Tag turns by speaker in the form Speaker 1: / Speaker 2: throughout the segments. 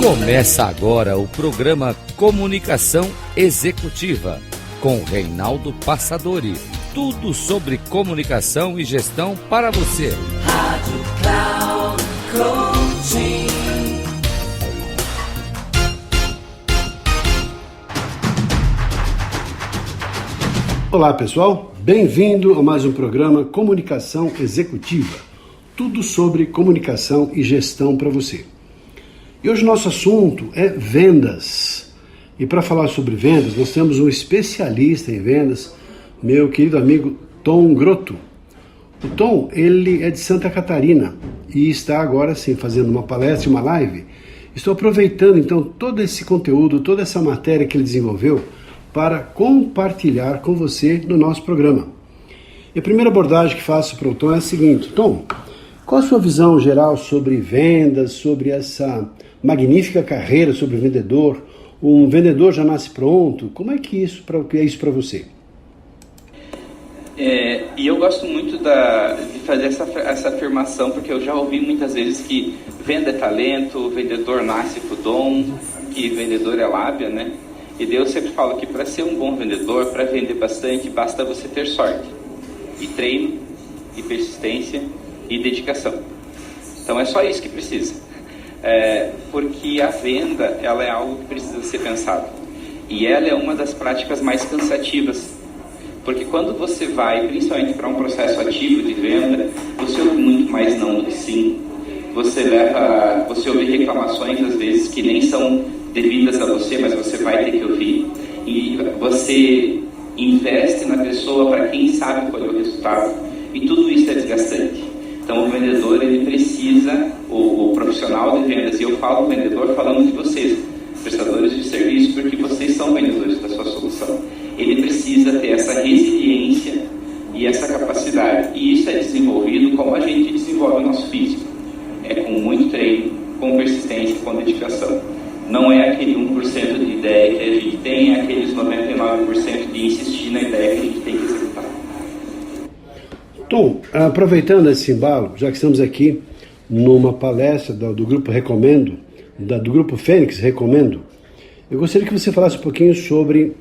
Speaker 1: Começa agora o programa Comunicação Executiva, com Reinaldo Passadori. Tudo sobre comunicação e gestão para você. Rádio Cloud Coaching.
Speaker 2: Olá pessoal, bem-vindo a mais um programa Comunicação Executiva. Tudo sobre comunicação e gestão para você. E hoje nosso assunto é vendas. E para falar sobre vendas, nós temos um especialista em vendas, meu querido amigo Tom Grotto. O Tom, ele é de Santa Catarina e está agora sim fazendo uma palestra, uma live. Estou aproveitando então todo esse conteúdo, toda essa matéria que ele desenvolveu para compartilhar com você no nosso programa. E a primeira abordagem que faço para o Tom é a seguinte: Tom, qual a sua visão geral sobre vendas, sobre essa magnífica carreira sobre vendedor? Um vendedor já nasce pronto? Como é que é isso para você?
Speaker 3: E eu gosto muito de fazer essa afirmação, porque eu já ouvi muitas vezes que venda é talento, o vendedor nasce com o dom, que vendedor é lábia, né? E Deus sempre fala que para ser um bom vendedor, para vender bastante, basta você ter sorte, e treino, e persistência, e dedicação. Então é só isso que precisa. Porque a venda, ela é algo que precisa ser pensado. E ela é uma das práticas mais cansativas. Porque quando você vai, principalmente para um processo ativo de venda, você ouve muito mais não do que sim. Você ouve reclamações, às vezes, que nem são devidas a você, mas você vai ter que ouvir. E você investe na pessoa para quem sabe qual é o resultado. E tudo isso é desgastante. Então o vendedor, ele precisa, o profissional de vendas, e eu falo vendedor falando de vocês, prestadores de serviço, porque vocês são vendedores da sua solução. Ele precisa ter essa resiliência e essa capacidade. E isso é desenvolvido como a gente desenvolve o nosso físico. É com muito treino, com persistência, com dedicação. Não é aquele 1% de ideia que a gente tem, é aqueles 99% de insistir na ideia que a gente tem que executar.
Speaker 2: Tom, aproveitando esse embalo, já que estamos aqui numa palestra do Grupo Recomendo, do Grupo Fênix Recomendo, eu gostaria que você falasse um pouquinho sobre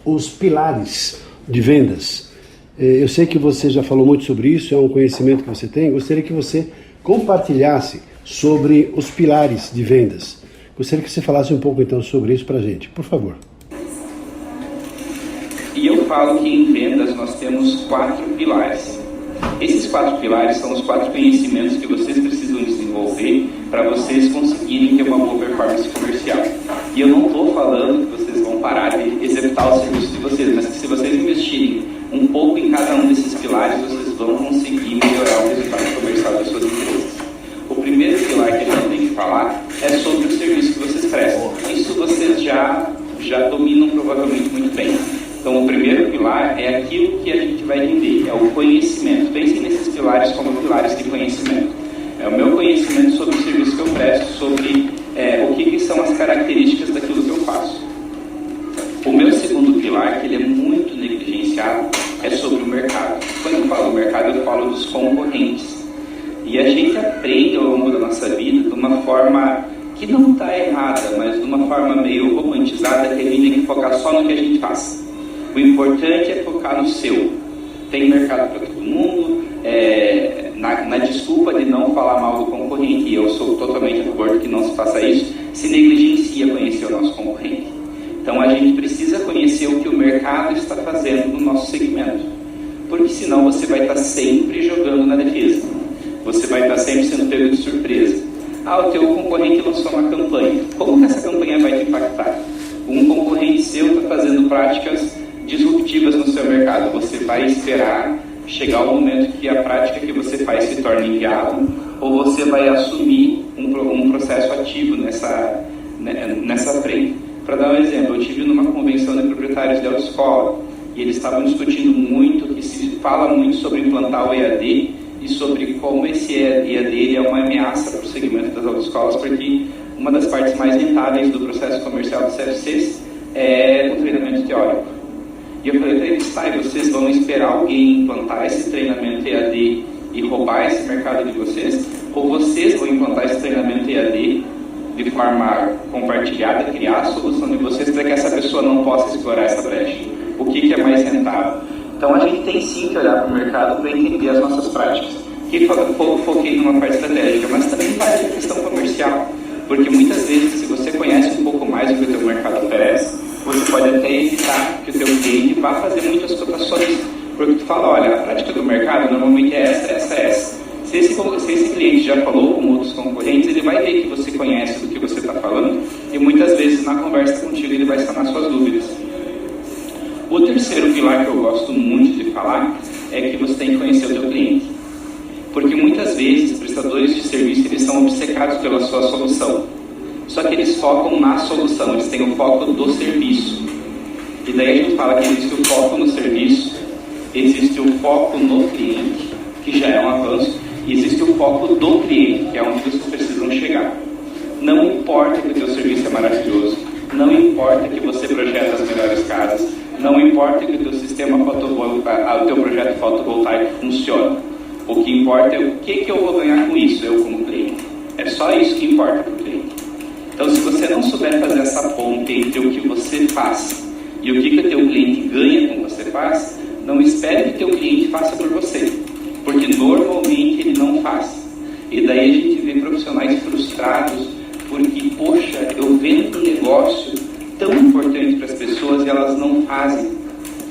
Speaker 2: os pilares de vendas. Eu sei que você já falou muito sobre isso, é um conhecimento que você tem. Gostaria que você compartilhasse sobre os pilares de vendas. Gostaria que você falasse um pouco então sobre isso para a gente, por favor.
Speaker 3: E eu falo que em vendas nós temos 4 pilares. Esses 4 pilares são os 4 conhecimentos que vocês precisam desenvolver para vocês conseguirem ter uma boa performance comercial. E eu não estou falando que vocês vão parar de executar o serviço de vocês, mas que se vocês investirem um pouco em cada um desses pilares, vocês vão conseguir melhorar o resultado comercial das suas empresas. O primeiro pilar que a gente tem que falar é sobre o serviço que vocês prestam. Isso vocês já dominam provavelmente muito bem. Então, o primeiro pilar é aquilo que a gente vai vender, é o conhecimento. Pensem nesses pilares como pilares de conhecimento. É o meu conhecimento sobre o serviço que eu presto, sobre o que são as características daquilo que eu faço. O meu segundo pilar, que ele é muito negligenciado, é sobre o mercado. Quando eu falo do mercado, eu falo dos concorrentes. E a gente aprende ao longo da nossa vida de uma forma que não está errada, mas de uma forma meio romantizada, que a gente tem que focar só no que a gente faz. O importante é focar no seu. Tem mercado para todo mundo, na desculpa de não falar mal do concorrente, e eu sou totalmente a favor de que não se faça isso, se negligencia conhecer o nosso concorrente. Então a gente precisa conhecer o que o mercado está fazendo no nosso segmento, porque senão você vai estar sempre jogando na defesa, você vai estar sempre sendo pego de surpresa. O teu concorrente lançou uma campanha, como que essa campanha vai te impactar? Um concorrente seu está fazendo práticas disruptivas no seu mercado, você vai esperar chegar o momento que a prática que você faz se torne inviável, ou você vai assumir um processo ativo nessa frente. Para dar um exemplo, eu estive numa convenção de proprietários de autoescola e eles estavam discutindo muito, que se fala muito sobre implantar o EAD e sobre como esse EAD é uma ameaça para o segmento das autoescolas, porque uma das partes mais rentáveis do processo comercial dos CFCs é o treinamento teórico. E eu falei para eles, vocês vão esperar alguém implantar esse treinamento EAD e roubar esse mercado de vocês? Ou vocês vão implantar esse treinamento EAD de forma compartilhada, criar a solução de vocês para que essa pessoa não possa explorar essa brecha. O que é mais rentável? Então a gente tem sim que olhar para o mercado para entender as nossas práticas. Que foquei numa parte estratégica, mas também vale a questão comercial, porque muitas vezes, se você conhece um pouco mais do que o teu mercado oferece, você pode até evitar que o teu cliente vá fazer muitas cotações, porque tu fala, olha, a prática do mercado normalmente é essa. Se esse cliente já falou com outros concorrentes, ele vai ver que você conhece do que você está falando, e muitas vezes na conversa contigo ele vai sanar suas dúvidas. O terceiro pilar que eu gosto muito de falar é que você tem que conhecer o teu cliente. Porque muitas vezes prestadores de serviço eles são obcecados pela sua solução. Só que eles focam na solução, eles têm o foco do serviço. E daí a gente fala que existe o foco no serviço, existe o foco no cliente, que já é um avanço, e existe o foco do cliente, que é onde vocês precisam chegar. Não importa que o teu serviço é maravilhoso, não importa que você projeta as melhores casas, não importa que o teu sistema fotovoltaico, o teu projeto fotovoltaico funcione. O que importa é o que eu vou ganhar com isso, eu como cliente. É só isso que importa para o cliente. Então, se você não souber fazer essa ponte entre o que você faz e o que o teu cliente ganha com o que você faz, não espere que o teu cliente faça por você, porque normalmente ele não faz. E daí a gente vê profissionais frustrados, porque, poxa, eu vendo um negócio tão importante para as pessoas e elas não fazem.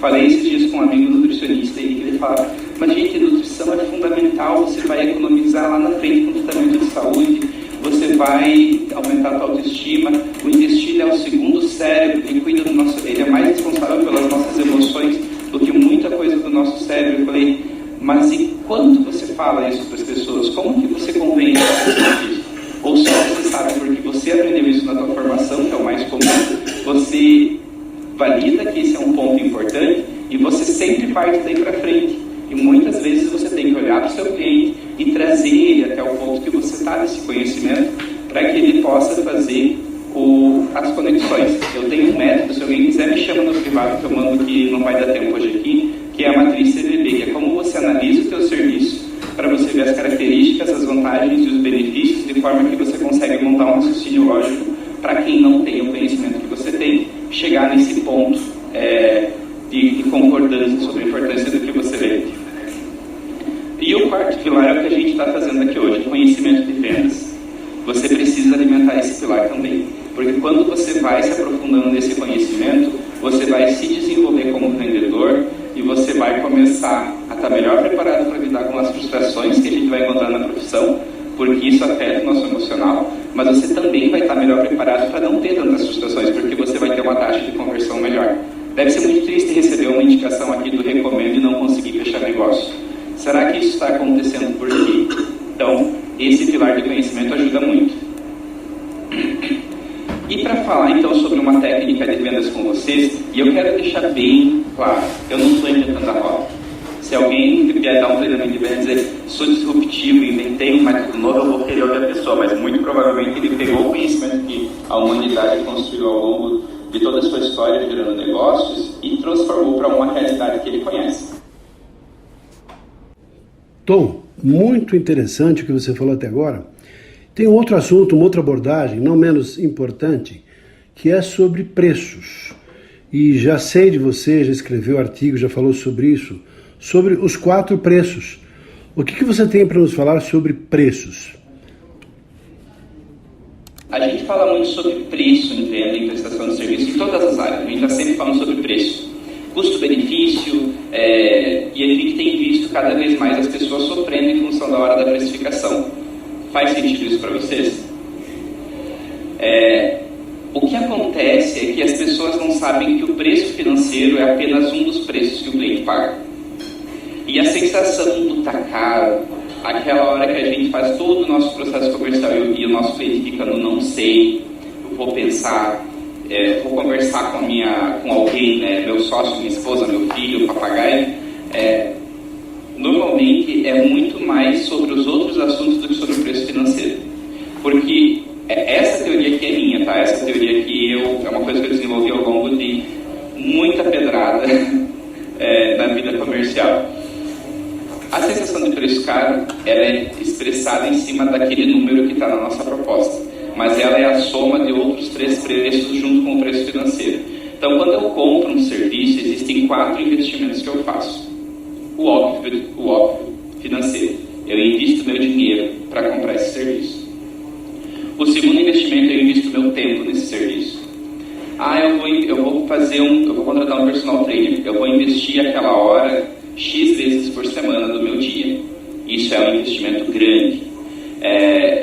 Speaker 3: Falei esses dias com um amigo nutricionista e ele fala, mas gente, nutrição é fundamental, você vai economizar lá na frente com tratamento de saúde, você vai aumentar a tua autoestima, o intestino é o segundo cérebro, ele cuida do nosso, ele é mais responsável pelas nossas emoções do que muita coisa do nosso cérebro. Eu falei, mas e quando você fala isso para as pessoas, como que você convence as pessoas disso? Ou só você sabe porque você aprendeu isso na tua formação, que é o mais comum, você valida que esse é um ponto importante e você sempre parte daí para frente. E muitas vezes você tem que olhar para o seu cliente e trazer ele até o ponto que você está nesse conhecimento para que ele possa fazer as conexões. Eu tenho um método, se alguém quiser me chama no privado, que eu mando que não vai dar tempo hoje aqui, que é a matriz CVB, que é como você analisa o teu serviço para você ver as características, as vantagens e os benefícios, de forma que você consegue montar um raciocínio lógico para quem não tem o conhecimento que você tem, chegar nesse ponto de concordância sobre a importância do que você vê. E o quarto pilar é o que a gente está fazendo aqui hoje, conhecimento de vendas. Você precisa alimentar esse pilar também, porque quando você vai se aprofundando nesse conhecimento, você vai se desenvolver como vendedor e você vai começar a estar melhor preparado para lidar com as frustrações que a gente vai encontrar na profissão, porque isso afeta o nosso emocional, mas você também vai estar melhor preparado para não ter tantas frustrações, porque você vai ter uma taxa de conversão melhor. Deve ser muito triste receber uma indicação aqui do recomendo e não conseguir fechar negócio. Será que isso está acontecendo por quê? Então, esse pilar de conhecimento ajuda muito. E para falar então sobre uma técnica de vendas com vocês, e eu quero deixar bem claro, eu não estou inventando a roda. Se alguém vier dar um treinamento de vendas e dizer, sou disruptivo, inventei um método novo, eu vou querer ouvir a pessoa, mas muito provavelmente ele pegou o conhecimento que a humanidade construiu ao longo de toda a sua história gerando negócios e transformou para uma realidade que ele conhece.
Speaker 2: Tom, muito interessante o que você falou até agora. Tem um outro assunto, uma outra abordagem, não menos importante, que é sobre preços. E já sei de você, já escreveu artigo, já falou sobre isso, sobre os 4 preços. O que você tem para nos falar sobre preços?
Speaker 3: A gente fala muito sobre preço em venda, em prestação de serviço, em todas as áreas. A gente está sempre falando sobre preço. Custo-benefício, e a gente tem visto cada vez mais as pessoas sofrendo em função da hora da precificação. Faz sentido isso para vocês? O que acontece é que as pessoas não sabem que o preço financeiro é apenas um dos preços que o cliente paga. E a sensação do tá caro, aquela hora que a gente faz todo o nosso processo comercial e o nosso cliente fica no não sei, eu vou pensar, vou conversar com alguém, né, meu sócio, minha esposa, meu filho, papagaio, normalmente é muito mais sobre os outros assuntos do que sobre o preço financeiro. Porque essa teoria aqui é minha, tá? Essa teoria aqui é uma coisa que eu desenvolvi ao longo de muita pedrada na vida comercial. A sensação de preço caro, ela é expressada em cima daquele número que está na nossa proposta. mas ela é a soma de outros 3 preços junto com o preço financeiro. Então, quando eu compro um serviço, existem 4 investimentos que eu faço. O óbvio financeiro. Eu invisto meu dinheiro para comprar esse serviço. O segundo investimento, eu invisto meu tempo nesse serviço. Eu vou contratar um personal trainer. Eu vou investir aquela hora X vezes por semana do meu dia. Isso é um investimento grande.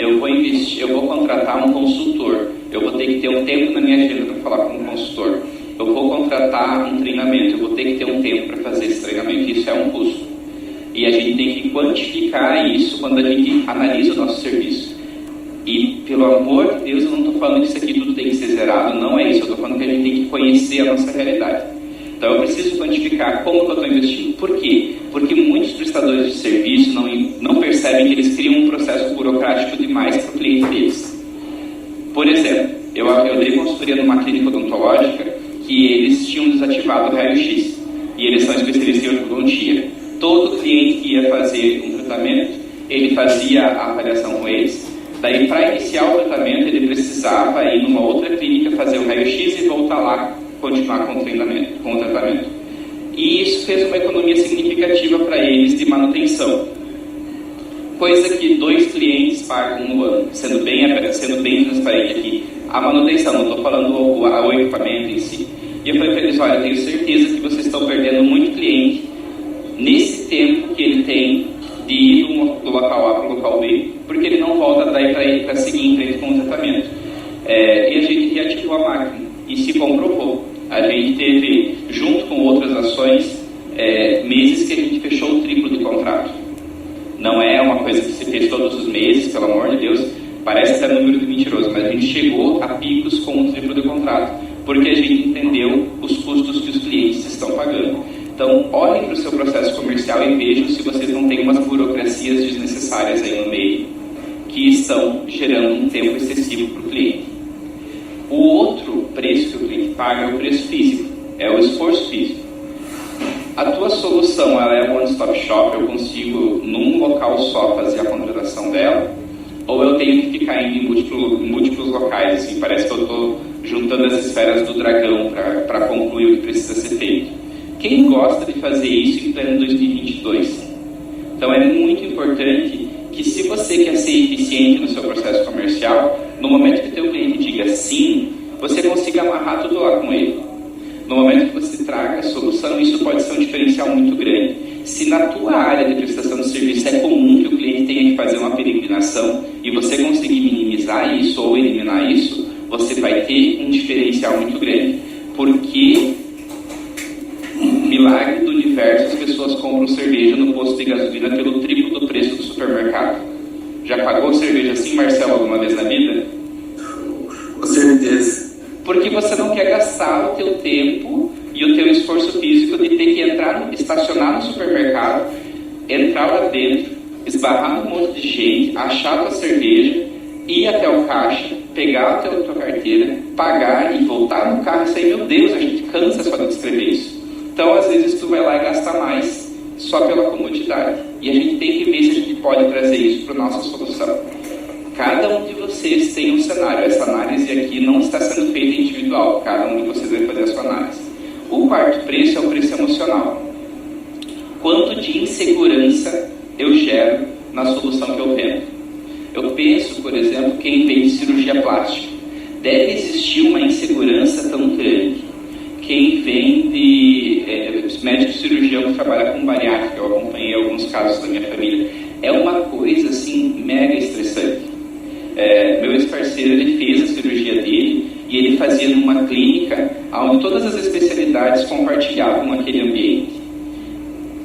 Speaker 3: Eu vou contratar um consultor. Eu vou ter que ter um tempo na minha agenda para falar com um consultor. Eu vou contratar um treinamento. Eu vou ter que ter um tempo para fazer esse treinamento. Isso é um custo. E a gente tem que quantificar isso quando a gente analisa o nosso serviço. E, pelo amor de Deus, eu não estou falando que isso aqui tudo tem que ser zerado. Não é isso. Eu estou falando que a gente tem que conhecer a nossa realidade. Então, eu preciso quantificar como que eu estou investindo. Por quê? Porque muitos prestadores de serviço não percebem que eles criam um processo burocrático demais para o cliente deles. Por exemplo, eu dei consultoria numa clínica odontológica que eles tinham desativado o raio-x. E eles são especialistas em ortodontia. Todo cliente que ia fazer um tratamento, ele fazia a avaliação com eles. Daí, para iniciar o tratamento, ele precisava ir numa outra clínica, fazer o raio-x e voltar lá, continuar com o tratamento. E isso fez uma economia significativa para eles de manutenção. Coisa que 2 clientes pagam no ano, sendo bem transparente aqui. A manutenção, não estou falando o equipamento em si. E eu falei para eles, olha, eu tenho certeza que vocês estão perdendo muito cliente nesse tempo que ele tem de ir do local A para o local B, porque ele não volta daí para seguir em frente com o tratamento. E a gente reativou a máquina e se comprovou. A gente teve, junto com outras ações, meses que a gente fechou o triplo de contrato. Não é uma coisa que se fez todos os meses, pelo amor de Deus, parece até número de mentiroso, mas a gente chegou a picos com o triplo de contrato, porque a gente entendeu os custos que os clientes estão pagando. Então, olhem para o seu processo comercial e vejam se vocês não têm umas burocracias desnecessárias aí no meio, que estão gerando um tempo excessivo para o cliente. O outro preço que o cliente paga é o preço físico, é o esforço físico. A tua solução, ela é one-stop shop, eu consigo num local só fazer a contratação dela, ou eu tenho que ficar indo em múltiplos locais, assim, parece que eu estou juntando as esferas do dragão para concluir o que precisa ser feito. Quem gosta de fazer isso em pleno 2022? Então é muito importante que, se você quer ser eficiente no seu processo comercial, no momento que o teu cliente diga sim, você consiga amarrar tudo lá com ele. No momento que você traga a solução, isso pode ser um diferencial muito grande. Se na tua área de prestação de serviço é comum que o cliente tenha que fazer uma peregrinação e você conseguir minimizar isso ou eliminar isso, você vai ter um diferencial muito grande. Porque, milagre do universo, as pessoas compram cerveja no posto de gasolina pelo triplo do preço do supermercado. Já pagou cerveja assim, Marcelo, alguma vez na vida?
Speaker 4: Com certeza.
Speaker 3: Porque você não quer gastar o teu tempo e o teu esforço físico de ter que estacionar no supermercado, entrar lá dentro, esbarrar num monte de gente, achar a tua cerveja, ir até o caixa, pegar a tua carteira, pagar e voltar no carro e sair. Meu Deus, a gente cansa só de descrever isso. Então, às vezes, tu vai lá e gasta mais só pela comodidade. E a gente tem que ver se a gente pode trazer isso para a nossa solução. Cada um de vocês tem um cenário. Essa análise aqui não está sendo feita individual. Cada um de vocês vai fazer a sua análise. O quarto preço é o preço emocional. Quanto de insegurança eu gero na solução que eu vendo? Eu penso, por exemplo, quem vende cirurgia plástica. Deve existir uma insegurança tão grande. Quem vende médico cirurgião que trabalha com bariátrica, eu acompanhei alguns casos da minha família, é uma coisa assim mega estressante. Meu ex-parceiro, ele fez a cirurgia dele e ele fazia numa clínica onde todas as especialidades compartilhavam aquele ambiente,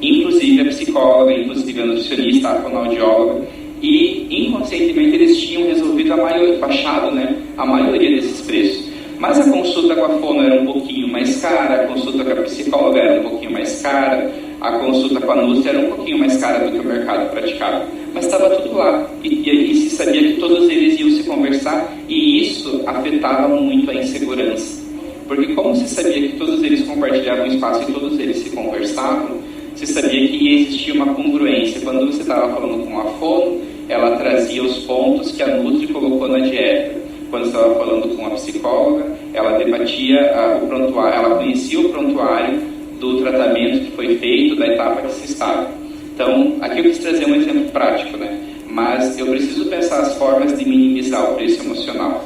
Speaker 3: inclusive a psicóloga, inclusive a nutricionista, a fonoaudióloga, e inconscientemente eles tinham resolvido baixado, né, a maioria desses preços. Mas a consulta com a fono era um pouquinho mais cara, a consulta com a psicóloga era um pouquinho mais cara, a consulta com a nutri era um pouquinho mais cara do que o mercado praticava. Mas estava tudo lá. E se sabia que todos eles iam se conversar, e isso afetava muito a insegurança. Porque como se sabia que todos eles compartilhavam espaço e todos eles se conversavam, se sabia que existia uma congruência. Quando você estava falando com a fono, ela trazia os pontos que a nutri colocou na dieta. quando estava falando com a psicóloga, ela debatia o prontuário, ela conhecia o prontuário do tratamento que foi feito, da etapa que se estava. Então, aqui eu quis trazer um exemplo prático, né? Mas eu preciso pensar as formas de minimizar o preço emocional.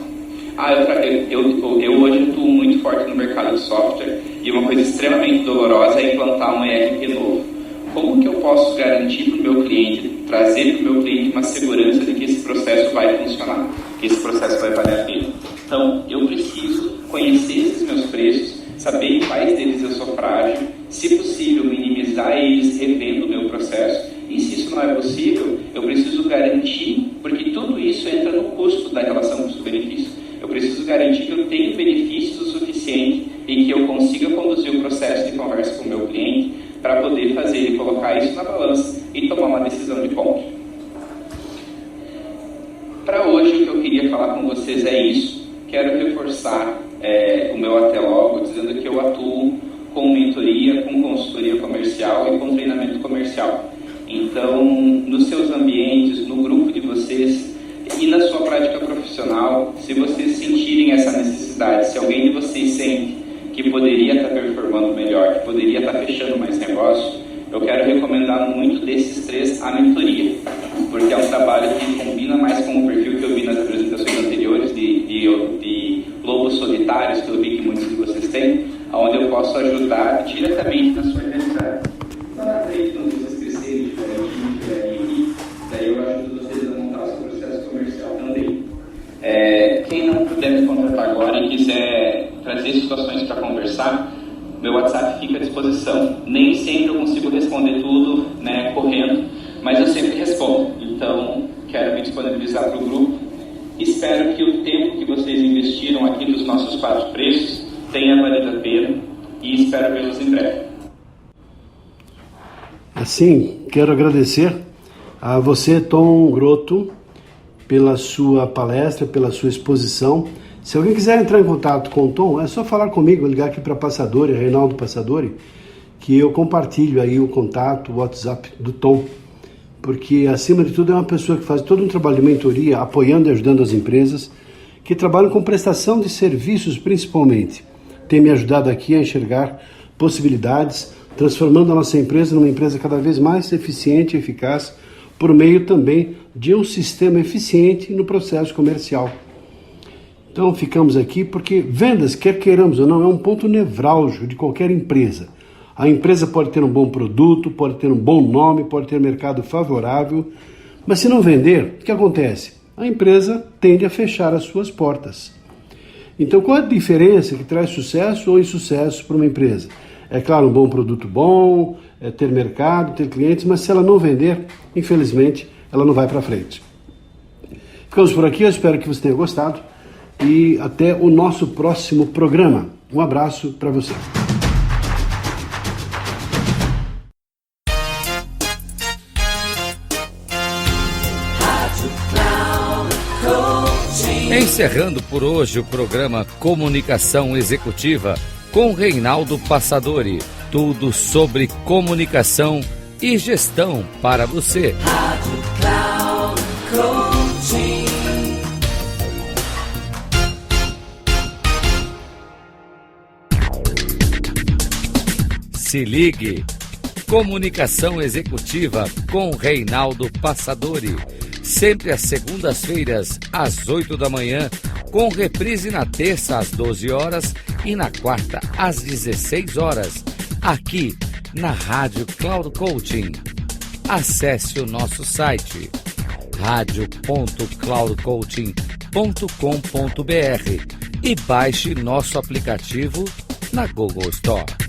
Speaker 3: Eu hoje atuo muito forte no mercado de software e uma coisa extremamente dolorosa é implantar um ERP novo. Como que eu posso garantir para o meu cliente, trazer para o meu cliente uma segurança de que esse processo vai funcionar, que esse processo vai valer a pena? Então, eu preciso conhecer esses meus preços, saber em quais deles eu sou frágil, se possível, minimizar eles revendo o meu processo. E se isso não é possível, eu preciso garantir, porque tudo isso entra no custo da relação custo-benefício. Eu preciso garantir que eu tenho benefícios o suficiente e que eu consiga conduzir o processo de conversa com o meu cliente para poder fazer ele colocar isso na balança e tomar uma decisão de compra. Para hoje, o que eu queria falar com vocês é isso. Quero reforçar o meu até logo, dizendo que eu atuo com mentoria, com consultoria comercial e com treinamento comercial. Então, nos seus ambientes, no grupo de vocês e na sua prática profissional, se vocês sentirem essa necessidade, se alguém de vocês sente que poderia estar performando melhor, que poderia estar fechando mais negócio, eu quero recomendar muito desses 3 a mentoria, porque é um trabalho que combina mais com o perfil que eu vi nas apresentações anteriores de lobos solitários, que eu vi que muitos de vocês têm, onde eu posso ajudar diretamente na sua realidade. Lá na frente, quando vocês crescerem, diferente, daí eu ajudo vocês a montar o seu processo comercial também. Quem não puder me contratar agora e quiser trazer situações para conversar, meu WhatsApp fica à disposição. Nem sempre eu consigo responder tudo, né, correndo, mas eu sempre respondo. Então, quero me disponibilizar para o grupo. Espero que o tempo que vocês investiram aqui dos nossos 4 preços tenha valido a pena e espero vê-los em breve.
Speaker 2: Assim, quero agradecer a você, Tom Grotto, pela sua palestra, pela sua exposição. Se alguém quiser entrar em contato com o Tom, é só falar comigo, ligar aqui para Passadori, Reinaldo Passadori, que eu compartilho aí o contato, o WhatsApp do Tom, porque acima de tudo é uma pessoa que faz todo um trabalho de mentoria, apoiando e ajudando as empresas, que trabalham com prestação de serviços principalmente. Tem me ajudado aqui a enxergar possibilidades, transformando a nossa empresa numa empresa cada vez mais eficiente e eficaz, por meio também de um sistema eficiente no processo comercial. Então ficamos aqui porque vendas, quer queiramos ou não, é um ponto nevrálgico de qualquer empresa. A empresa pode ter um bom produto, pode ter um bom nome, pode ter um mercado favorável, mas se não vender, o que acontece? A empresa tende a fechar as suas portas. Então qual a diferença que traz sucesso ou insucesso para uma empresa? É claro, um bom produto bom, ter mercado, ter clientes, mas se ela não vender, infelizmente, ela não vai para frente. Ficamos por aqui, eu espero que você tenha gostado e até o nosso próximo programa. Um abraço para você.
Speaker 1: Encerrando por hoje o programa Comunicação Executiva com Reinaldo Passadori. Tudo sobre comunicação e gestão para você. Rádio Cloud Coaching. Se ligue. Comunicação Executiva com Reinaldo Passadori. Sempre às segundas-feiras, às 8 da manhã, com reprise na terça às 12 horas e na quarta às 16 horas, aqui na Rádio Cloud Coaching. Acesse o nosso site radio.cloudcoaching.com.br e baixe nosso aplicativo na Google Store.